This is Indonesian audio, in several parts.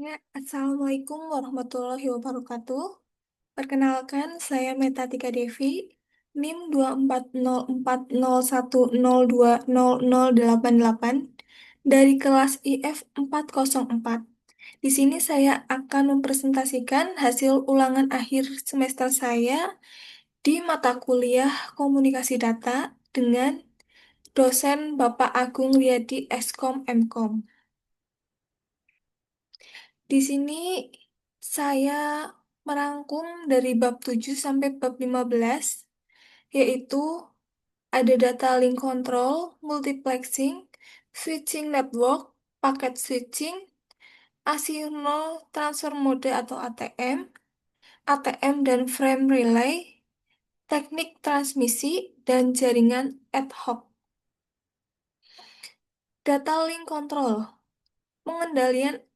Ya, Assalamualaikum warahmatullahi wabarakatuh. Perkenalkan, saya Meta Tika Devi, NIM 24040102088 dari kelas IF 404. Di sini saya akan mempresentasikan hasil ulangan akhir semester saya di mata kuliah Komunikasi Data dengan dosen Bapak Agung Riyadi Eskom Mkom. Di sini saya merangkum dari bab 7 sampai bab 15, yaitu ada data link control, multiplexing, switching network, packet switching, asynchronous transfer mode atau ATM, ATM dan frame relay, teknik transmisi, dan jaringan ad hoc. Data link control, pengendalian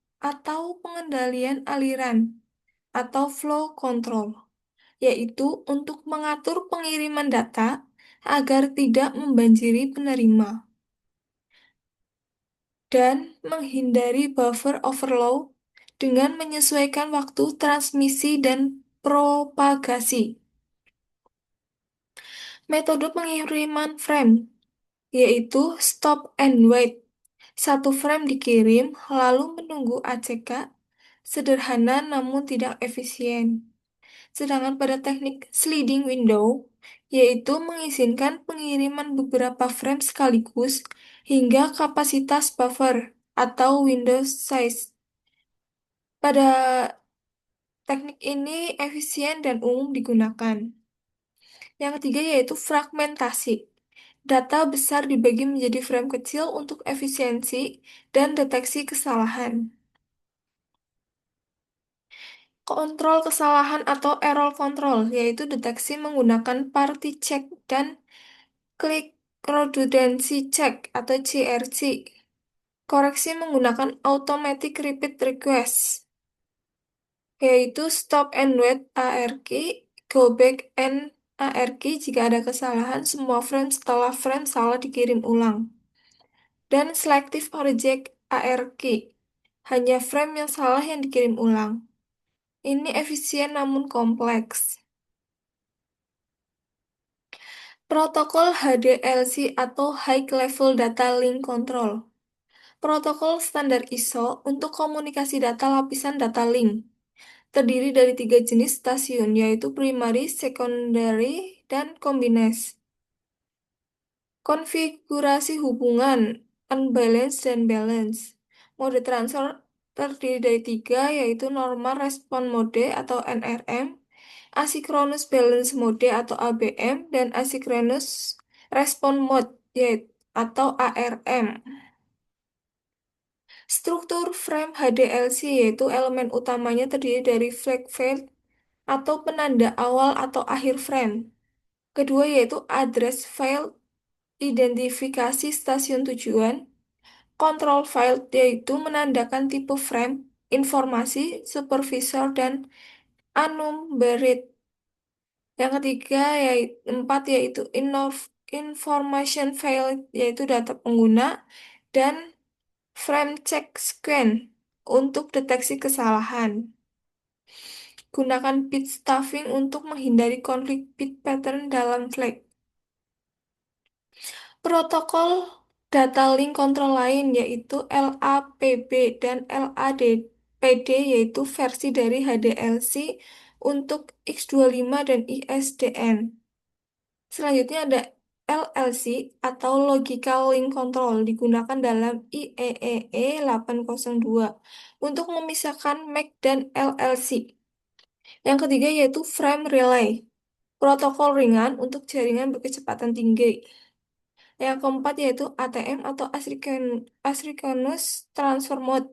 aliran atau flow control, yaitu untuk mengatur pengiriman data agar tidak membanjiri penerima dan menghindari buffer overflow dengan menyesuaikan waktu transmisi dan propagasi. Metode pengiriman frame yaitu stop and wait. Satu frame dikirim lalu menunggu ACK, sederhana namun tidak efisien. Sedangkan pada teknik sliding window, yaitu mengizinkan pengiriman beberapa frame sekaligus hingga kapasitas buffer atau window size. Pada teknik ini efisien dan umum digunakan. Yang ketiga yaitu fragmentasi. Data besar dibagi menjadi frame kecil untuk efisiensi dan deteksi kesalahan. Kontrol kesalahan atau error control, yaitu deteksi menggunakan party check dan Click Redundancy Check atau CRC. Koreksi menggunakan Automatic Repeat Request, yaitu Stop and Wait ARQ, Go Back and ARQ jika ada kesalahan semua frame setelah frame salah dikirim ulang. Dan Selective Reject ARQ, hanya frame yang salah yang dikirim ulang. Ini efisien namun kompleks. Protokol HDLC atau High Level Data Link Control. Protokol standar ISO untuk komunikasi data lapisan data link. Terdiri dari tiga jenis stasiun, yaitu primary, secondary, dan combination. Konfigurasi hubungan, unbalanced dan balance. Mode transfer terdiri dari tiga, yaitu normal response mode atau NRM, asynchronous balance mode atau ABM, dan asynchronous response mode yaitu atau ARM. Struktur frame HDLC yaitu elemen utamanya terdiri dari flag field atau penanda awal atau akhir frame. Kedua yaitu address file, identifikasi stasiun tujuan. Control file yaitu menandakan tipe frame, informasi, supervisor, dan annumbered. Yang ketiga yaitu empat yaitu information file yaitu data pengguna dan frame check sequence untuk deteksi kesalahan. Gunakan bit stuffing untuk menghindari konflik bit pattern dalam flag. Protokol data link control lain yaitu LAPB dan LADPD yaitu versi dari HDLC untuk X25 dan ISDN. Selanjutnya ada LLC atau Logical Link Control digunakan dalam IEEE 802 untuk memisahkan MAC dan LLC. Yang ketiga yaitu Frame Relay, protokol ringan untuk jaringan berkecepatan tinggi. Yang keempat yaitu ATM atau Asynchronous Transfer Mode,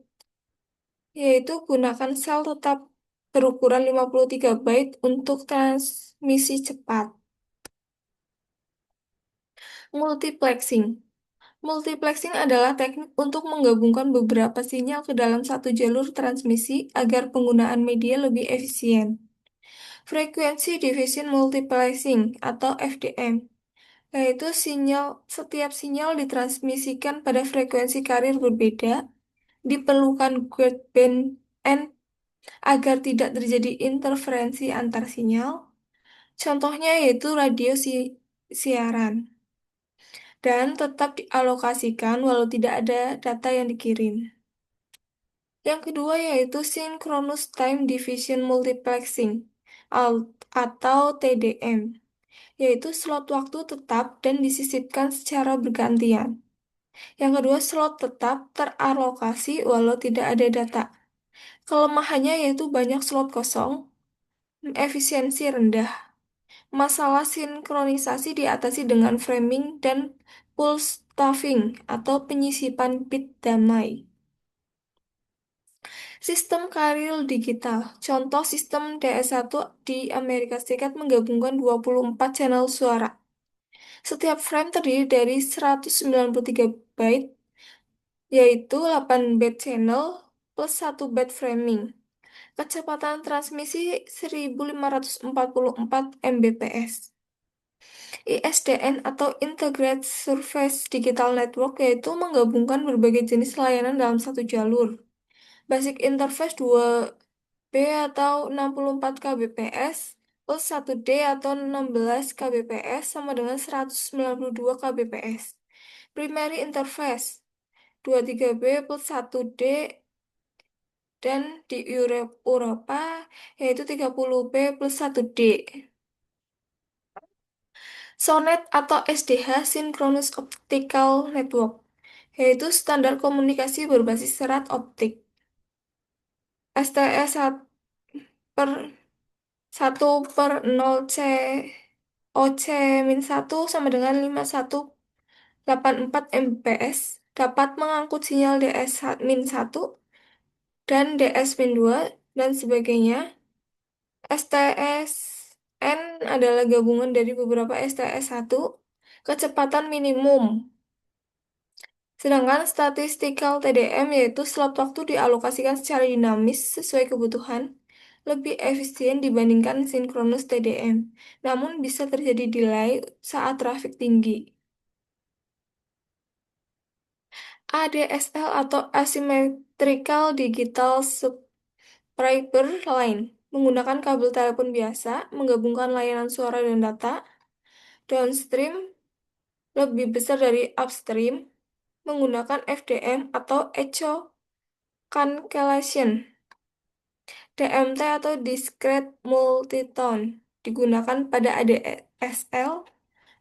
yaitu gunakan sel tetap berukuran 53 byte untuk transmisi cepat. Multiplexing. Multiplexing adalah teknik untuk menggabungkan beberapa sinyal ke dalam satu jalur transmisi agar penggunaan media lebih efisien. Frequency Division Multiplexing atau FDM, yaitu setiap sinyal ditransmisikan pada frekuensi carrier berbeda, diperlukan guide band N agar tidak terjadi interferensi antar sinyal. Contohnya yaitu radio siaran dan tetap dialokasikan walau tidak ada data yang dikirim. Yang kedua yaitu Synchronous Time Division Multiplexing atau TDM, yaitu slot waktu tetap dan disisipkan secara bergantian. Yang kedua, slot tetap teralokasi walau tidak ada data. Kelemahannya yaitu banyak slot kosong, efisiensi rendah. Masalah sinkronisasi diatasi dengan framing dan pulse stuffing atau penyisipan bit damai. Sistem karir digital. Contoh sistem DS1 di Amerika Serikat menggabungkan 24 channel suara. Setiap frame terdiri dari 193 byte, yaitu 8 byte channel plus 1 byte framing. Kecepatan transmisi 1544 Mbps. ISDN atau Integrated Service Digital Network yaitu menggabungkan berbagai jenis layanan dalam satu jalur. Basic Interface 2B atau 64 kbps plus 1D atau 16 kbps sama dengan 192 kbps. Primary Interface 23B plus 1D dan di Eropa yaitu 30B plus 1D. SONET atau SDH Synchronous Optical Network yaitu standar komunikasi berbasis serat optik. STS per 1/0 OC -1 sama dengan 5184 Mbps dapat mengangkut sinyal DS-1 dan DS-2 dan sebagainya. STSN adalah gabungan dari beberapa STS1 kecepatan minimum. Sedangkan statistical TDM yaitu slot waktu dialokasikan secara dinamis sesuai kebutuhan, lebih efisien dibandingkan sinkronus TDM, namun bisa terjadi delay saat traffic tinggi. ADSL atau Asymmetrical Digital Subscriber Line menggunakan kabel telepon biasa, menggabungkan layanan suara dan data, downstream lebih besar dari upstream, menggunakan FDM atau Echo Cancellation. DMT atau Discrete Multitone digunakan pada ADSL,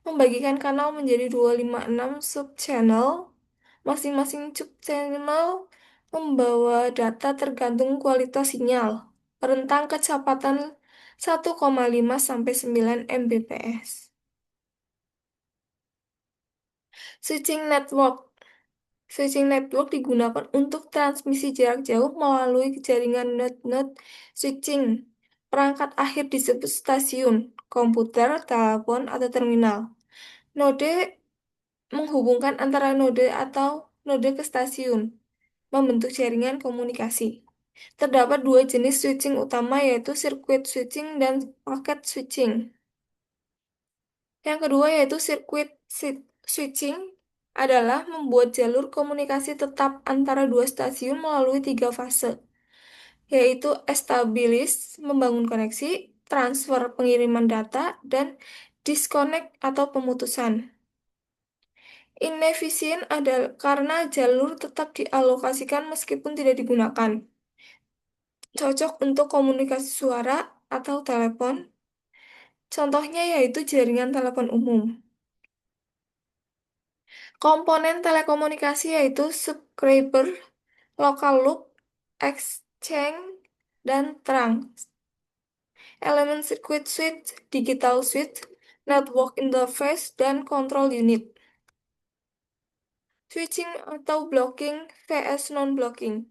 membagikan kanal menjadi 256 subchannel. Masing-masing subchannel membawa data tergantung kualitas sinyal. Rentang kecepatan 1,5 sampai 9 Mbps. Switching network. Switching network digunakan untuk transmisi jarak jauh melalui jaringan node-node switching. Perangkat akhir disebut stasiun, komputer, telepon, atau terminal. Node menghubungkan antara node atau node ke stasiun, membentuk jaringan komunikasi. Terdapat dua jenis switching utama yaitu circuit switching dan packet switching. Yang kedua yaitu switching adalah membuat jalur komunikasi tetap antara dua stasiun melalui tiga fase, yaitu establish, membangun koneksi, transfer pengiriman data, dan disconnect atau pemutusan. Inefisien adalah karena jalur tetap dialokasikan meskipun tidak digunakan. Cocok untuk komunikasi suara atau telepon. Contohnya yaitu jaringan telepon umum. Komponen telekomunikasi yaitu subscriber, local loop, exchange, dan trunk. Elemen circuit switch, digital switch, network interface, dan control unit. Switching atau blocking vs non-blocking.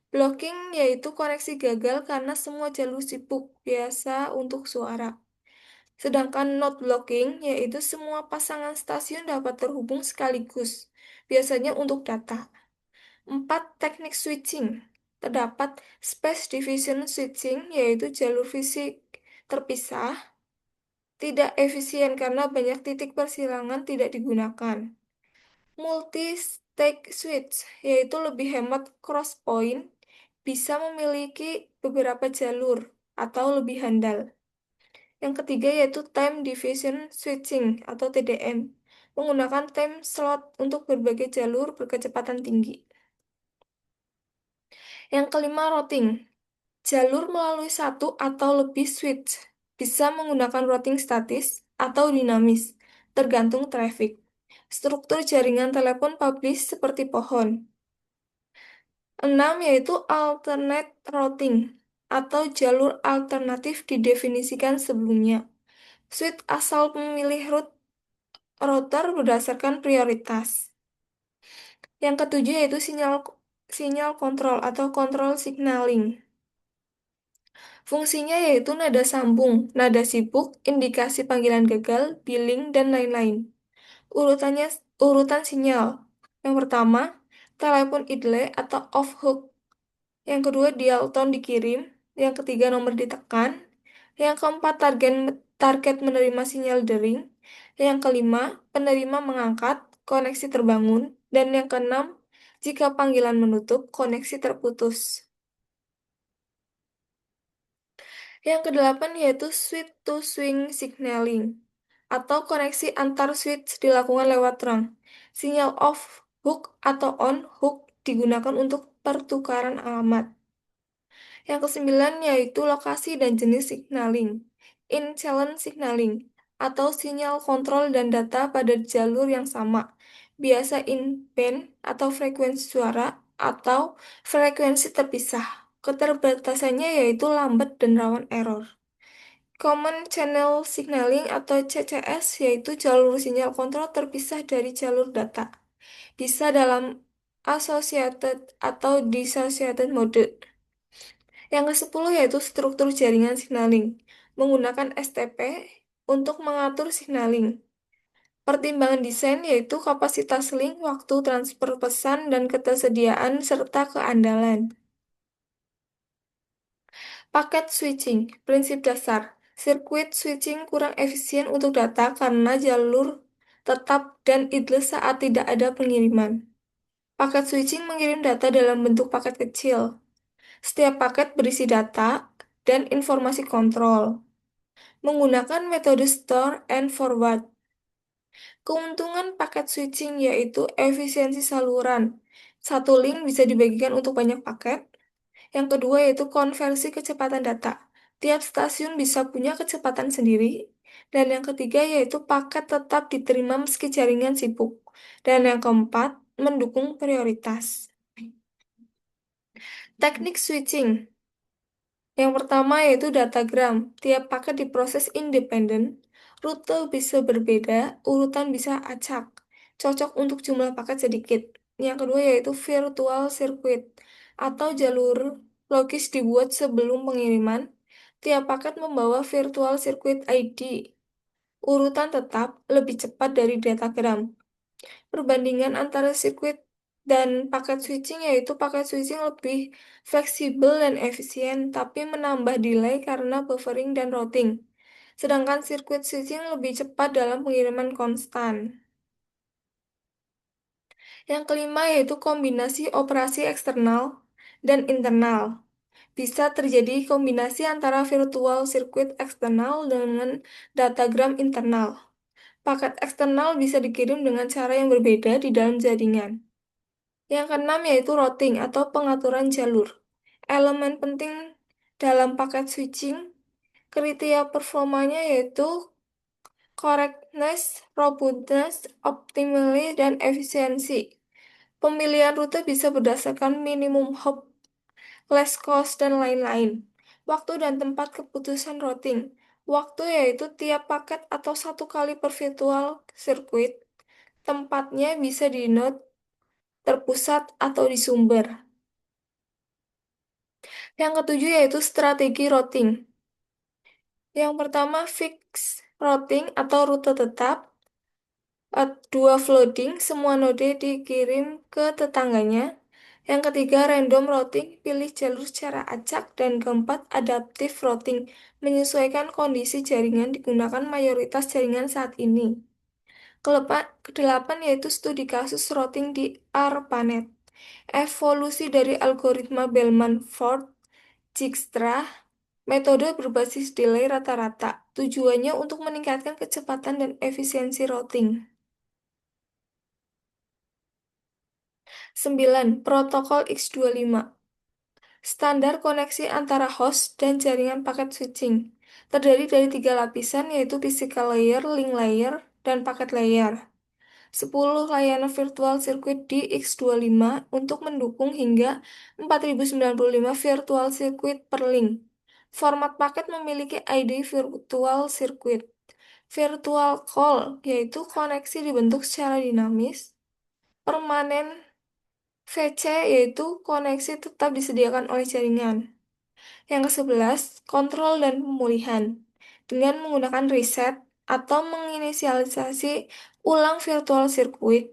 Blocking yaitu koneksi gagal karena semua jalur sibuk biasa untuk suara. Sedangkan not blocking yaitu semua pasangan stasiun dapat terhubung sekaligus, biasanya untuk data. 4. Teknik switching. Terdapat space division switching yaitu jalur fisik terpisah, tidak efisien karena banyak titik persilangan tidak digunakan. Multi-stage switch yaitu lebih hemat cross point, bisa memiliki beberapa jalur atau lebih handal. Yang ketiga yaitu Time Division Switching atau TDM, menggunakan time slot untuk berbagai jalur berkecepatan tinggi. Yang kelima, routing. Jalur melalui satu atau lebih switch bisa menggunakan routing statis atau dinamis, tergantung traffic. Struktur jaringan telepon publish seperti pohon. Enam yaitu alternate routing atau jalur alternatif didefinisikan sebelumnya. Switch asal memilih router berdasarkan prioritas. Yang ketujuh yaitu sinyal sinyal kontrol atau control signaling. Fungsinya yaitu nada sambung, nada sibuk, indikasi panggilan gagal, billing, dan lain-lain. Urutannya urutan sinyal. Yang pertama, telepon idle atau off hook. Yang kedua, dial tone dikirim. Yang ketiga, nomor ditekan. Yang keempat, target menerima sinyal dering. Yang kelima, penerima mengangkat, koneksi terbangun. Dan yang keenam, jika panggilan menutup, koneksi terputus. Yang kedelapan yaitu switch to swing signaling atau koneksi antar switch dilakukan lewat rang. Sinyal off hook atau on hook digunakan untuk pertukaran alamat. Yang kesembilan yaitu lokasi dan jenis signaling. In-channel signaling atau sinyal kontrol dan data pada jalur yang sama. Biasa in-band atau frekuensi suara atau frekuensi terpisah. Keterbatasannya yaitu lambat dan rawan error. Common Channel Signaling atau CCS yaitu jalur sinyal kontrol terpisah dari jalur data. Bisa dalam associated atau dissociated mode. Yang ke-10 yaitu struktur jaringan signaling, menggunakan STP untuk mengatur signaling. Pertimbangan desain yaitu kapasitas link, waktu transfer pesan, dan ketersediaan serta keandalan. Paket switching, prinsip dasar. Sirkuit switching kurang efisien untuk data karena jalur tetap dan idle saat tidak ada pengiriman. Paket switching mengirim data dalam bentuk paket kecil. Setiap paket berisi data dan informasi kontrol. Menggunakan metode store and forward. Keuntungan paket switching yaitu efisiensi saluran. Satu link bisa dibagikan untuk banyak paket. Yang kedua yaitu konversi kecepatan data. Tiap stasiun bisa punya kecepatan sendiri. Dan yang ketiga yaitu paket tetap diterima meski jaringan sibuk. Dan yang keempat, mendukung prioritas. Teknik switching. Yang pertama yaitu datagram. Tiap paket diproses independen. Rute bisa berbeda, urutan bisa acak. Cocok untuk jumlah paket sedikit. Yang kedua yaitu virtual circuit atau jalur logis dibuat sebelum pengiriman. Tiap paket membawa virtual circuit ID. Urutan tetap lebih cepat dari datagram. Perbandingan antara sirkuit dan paket switching yaitu paket switching lebih fleksibel dan efisien, tapi menambah delay karena buffering dan routing. Sedangkan sirkuit switching lebih cepat dalam pengiriman konstan. Yang kelima yaitu kombinasi operasi eksternal dan internal. Bisa terjadi kombinasi antara virtual circuit eksternal dengan datagram internal. Paket eksternal bisa dikirim dengan cara yang berbeda di dalam jaringan. Yang keenam yaitu routing atau pengaturan jalur. Elemen penting dalam paket switching, kriteria performanya yaitu correctness, robustness, optimally, dan efisiensi. Pemilihan rute bisa berdasarkan minimum hop, less cost, dan lain-lain. Waktu dan tempat keputusan routing. Waktu yaitu tiap paket atau satu kali per virtual circuit. Tempatnya bisa di node terpusat atau di sumber. Yang ketujuh yaitu strategi routing. Yang pertama fix routing atau rute tetap. Dua flooding, semua node dikirim ke tetangganya. Yang ketiga random routing, pilih jalur secara acak. Dan keempat adaptive routing, menyesuaikan kondisi jaringan digunakan mayoritas jaringan saat ini. Kedelapan yaitu studi kasus routing di ARPANET. Evolusi dari algoritma Bellman-Ford-Dijkstra, metode berbasis delay rata-rata. Tujuannya untuk meningkatkan kecepatan dan efisiensi routing. 9. Protokol X25. Standar koneksi antara host dan jaringan paket switching. Terdiri dari tiga lapisan yaitu physical layer, link layer, dan paket layer. 10 layanan virtual circuit di X25 untuk mendukung hingga 4095 virtual circuit per link. Format paket memiliki ID virtual circuit. Virtual call yaitu koneksi dibentuk secara dinamis. Permanen VC yaitu koneksi tetap disediakan oleh jaringan. Yang ke-11, kontrol dan pemulihan. Dengan menggunakan reset atau menginisialisasi ulang virtual circuit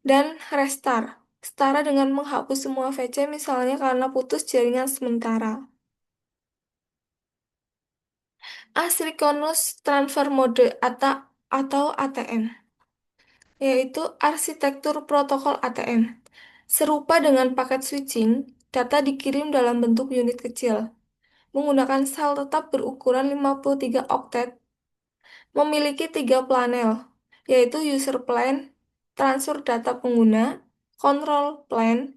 dan restart, setara dengan menghapus semua VC misalnya karena putus jaringan sementara. Asynchronous Transfer Mode atau ATM, yaitu arsitektur protokol ATM. Serupa dengan paket switching, data dikirim dalam bentuk unit kecil, menggunakan sel tetap berukuran 53 oktet, memiliki tiga panel, yaitu user plane, transfer data pengguna, control plane,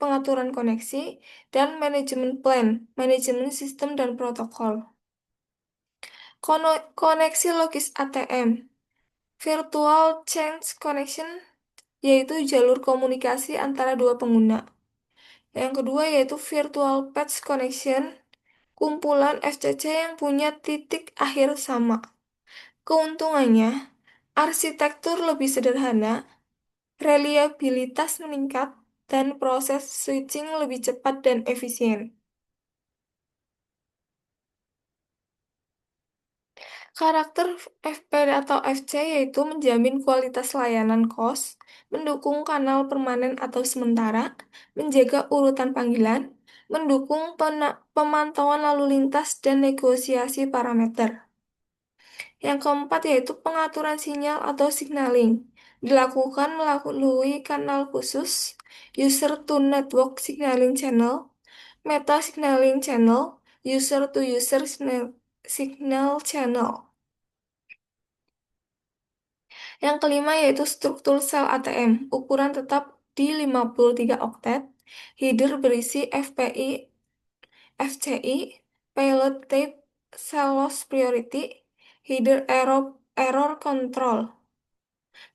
pengaturan koneksi, dan manajemen plane, manajemen sistem dan protokol. Koneksi logis ATM, Virtual Change Connection, yaitu jalur komunikasi antara dua pengguna. Yang kedua yaitu Virtual Patch Connection, kumpulan FCC yang punya titik akhir sama. Keuntungannya, arsitektur lebih sederhana, reliabilitas meningkat, dan proses switching lebih cepat dan efisien. Karakter FP atau FC yaitu menjamin kualitas layanan KOS, mendukung kanal permanen atau sementara, menjaga urutan panggilan, mendukung pemantauan lalu lintas dan negosiasi parameter. Yang keempat yaitu pengaturan sinyal atau signaling. Dilakukan melalui kanal khusus, user to network signaling channel, meta signaling channel, user to user signal channel. Yang kelima yaitu struktur sel ATM, ukuran tetap di 53 oktet, header berisi FPI, FCI, payload type, cell loss priority, header error control.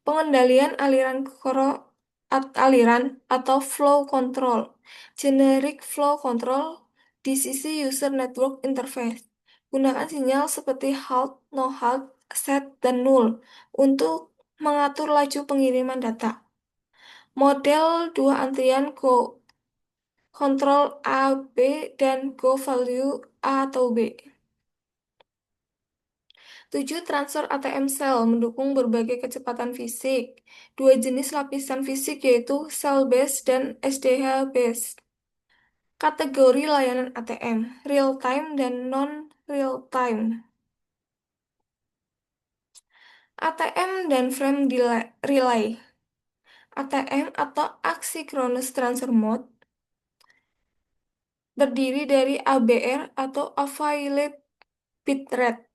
Pengendalian aliran atau flow control. Generic flow control di sisi user network interface. Gunakan sinyal seperti halt, no halt, set, dan null untuk mengatur laju pengiriman data. Model dua antrian go kontrol A, B, dan go value A atau B. 7. Transfer ATM cell mendukung berbagai kecepatan fisik. Dua jenis lapisan fisik yaitu cell base dan SDH base. Kategori layanan ATM, real time dan non-real time. ATM dan frame relay. ATM atau Asynchronous Transfer Mode berdiri dari ABR atau Available Bitrate,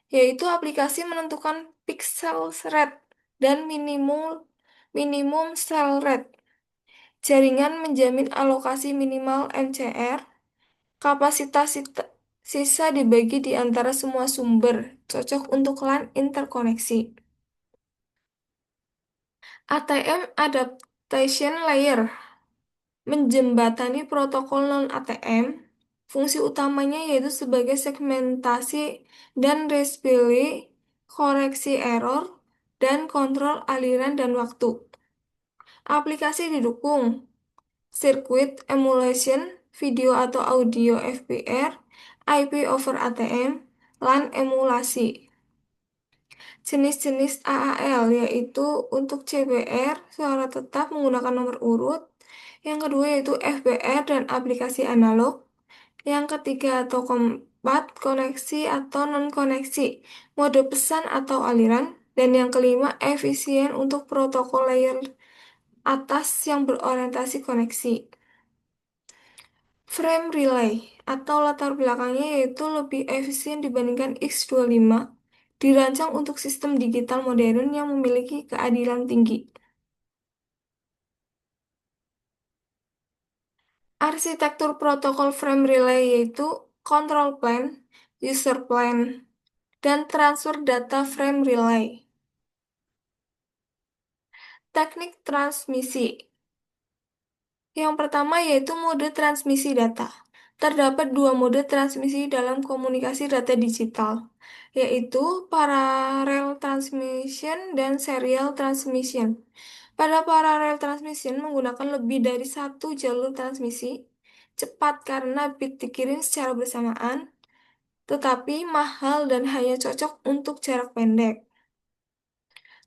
yaitu aplikasi menentukan pixel rate dan minimum cell rate. Jaringan menjamin alokasi minimal MCR, kapasitas sisa dibagi di antara semua sumber, cocok untuk LAN interkoneksi. ATM Adaptation Layer menjembatani protokol non-ATM. Fungsi utamanya yaitu sebagai segmentasi dan replay, koreksi error, dan kontrol aliran dan waktu. Aplikasi didukung Circuit Emulation, video atau audio FPR, IP over ATM, LAN emulasi. Jenis-jenis AAL yaitu untuk CBR, suara tetap menggunakan nomor urut. Yang kedua yaitu FBR dan aplikasi analog. Yang ketiga atau keempat, koneksi atau non-koneksi, mode pesan atau aliran. Dan yang kelima, efisien untuk protokol layer atas yang berorientasi koneksi. Frame relay atau latar belakangnya yaitu lebih efisien dibandingkan X25, dirancang untuk sistem digital modern yang memiliki keadilan tinggi. Arsitektur protokol frame relay yaitu control plane, user plane, dan transfer data frame relay. Teknik transmisi. Yang pertama yaitu mode transmisi data. Terdapat dua mode transmisi dalam komunikasi data digital, yaitu parallel transmission dan serial transmission. Pada parallel transmission menggunakan lebih dari satu jalur transmisi, cepat karena bit dikirim secara bersamaan, tetapi mahal dan hanya cocok untuk jarak pendek.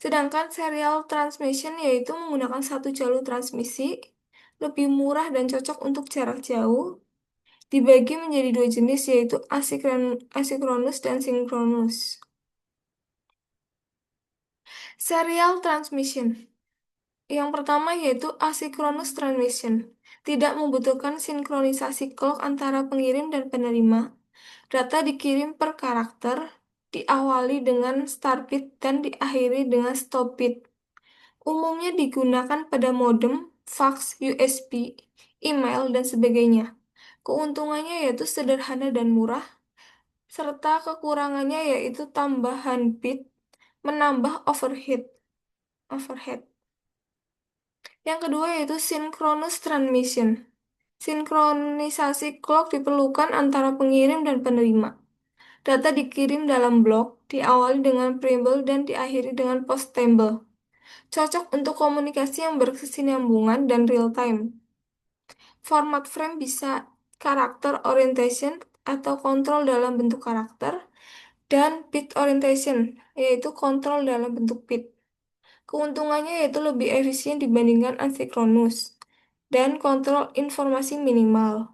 Sedangkan serial transmission yaitu menggunakan satu jalur transmisi, lebih murah dan cocok untuk jarak jauh, dibagi menjadi dua jenis yaitu asinkronus dan sinkronus. Serial transmission. Yang pertama yaitu asynchronous transmission. Tidak membutuhkan sinkronisasi clock antara pengirim dan penerima. Data dikirim per karakter, diawali dengan start bit dan diakhiri dengan stop bit. Umumnya digunakan pada modem, fax, USB, email, dan sebagainya. Keuntungannya yaitu sederhana dan murah, serta kekurangannya yaitu tambahan bit menambah overhead. Yang kedua yaitu synchronous transmission. Sinkronisasi clock diperlukan antara pengirim dan penerima. Data dikirim dalam blok, diawali dengan preamble dan diakhiri dengan postable. Cocok untuk komunikasi yang berkesinambungan dan real time. Format frame bisa karakter orientation atau kontrol dalam bentuk karakter, dan bit orientation, yaitu kontrol dalam bentuk bit. Keuntungannya yaitu lebih efisien dibandingkan asinkronus, dan kontrol informasi minimal.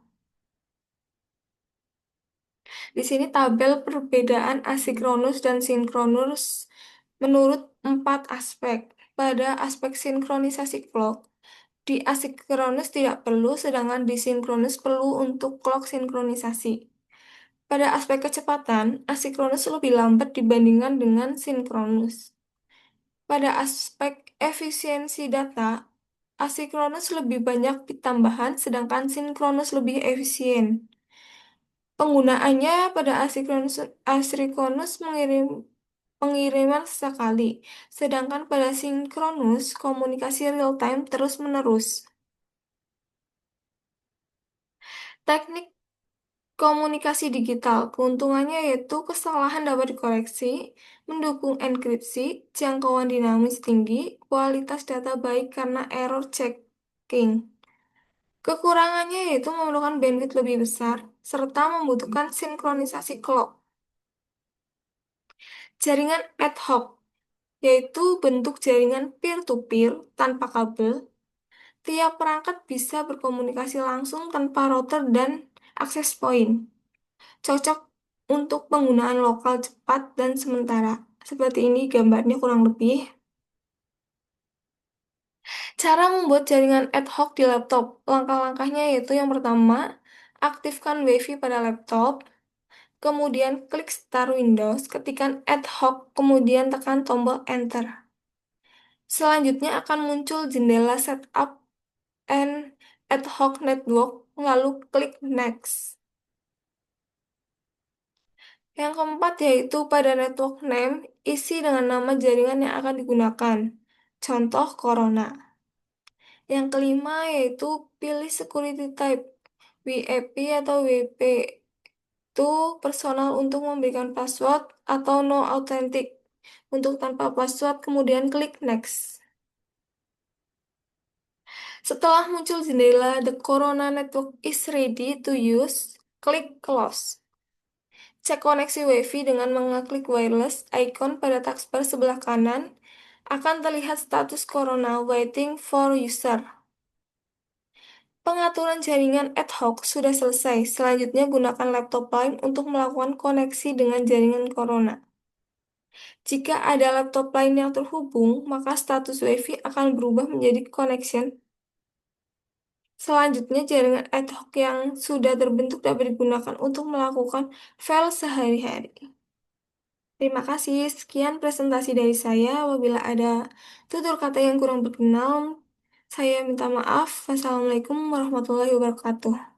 Di sini tabel perbedaan asinkronus dan sinkronus menurut empat aspek. Pada aspek sinkronisasi clock, di asinkronus tidak perlu, sedangkan di sinkronus perlu untuk clock sinkronisasi. Pada aspek kecepatan, asinkronus lebih lambat dibandingkan dengan sinkronus. Pada aspek efisiensi data, asinkronus lebih banyak bit tambahan, sedangkan sinkronus lebih efisien. Penggunaannya pada asinkronus pengiriman sekali, sedangkan pada sinkronus komunikasi real time terus-menerus. Teknik komunikasi digital, keuntungannya yaitu kesalahan dapat dikoreksi, mendukung enkripsi, jangkauan dinamis tinggi, kualitas data baik karena error checking. Kekurangannya yaitu memerlukan bandwidth lebih besar, serta membutuhkan sinkronisasi clock. Jaringan ad hoc, yaitu bentuk jaringan peer-to-peer tanpa kabel. Tiap perangkat bisa berkomunikasi langsung tanpa router dan access point. Cocok untuk penggunaan lokal cepat dan sementara. Seperti ini gambarnya kurang lebih. Cara membuat jaringan ad hoc di laptop. Langkah-langkahnya yaitu yang pertama, aktifkan WiFi pada laptop. Kemudian klik Start Windows, ketikkan ad hoc, kemudian tekan tombol Enter. Selanjutnya akan muncul jendela Setup and Ad hoc Network, lalu klik Next. Yang keempat yaitu pada network name, isi dengan nama jaringan yang akan digunakan. Contoh Corona. Yang kelima yaitu pilih security type, WAP atau WP. Itu personal untuk memberikan password atau no authentic untuk tanpa password, kemudian klik next. Setelah muncul jendela The Corona Network is ready to use, klik close. Cek koneksi WiFi dengan mengeklik wireless icon pada taskbar sebelah kanan. Akan terlihat status Corona waiting for user. Pengaturan jaringan ad hoc sudah selesai. Selanjutnya gunakan laptop lain untuk melakukan koneksi dengan jaringan Corona. Jika ada laptop lain yang terhubung, maka status Wi-Fi akan berubah menjadi connection. Selanjutnya, jaringan ad hoc yang sudah terbentuk dapat digunakan untuk melakukan file sehari-hari. Terima kasih. Sekian presentasi dari saya. Apabila ada tutur kata yang kurang berkenan, saya minta maaf. Wassalamualaikum warahmatullahi wabarakatuh.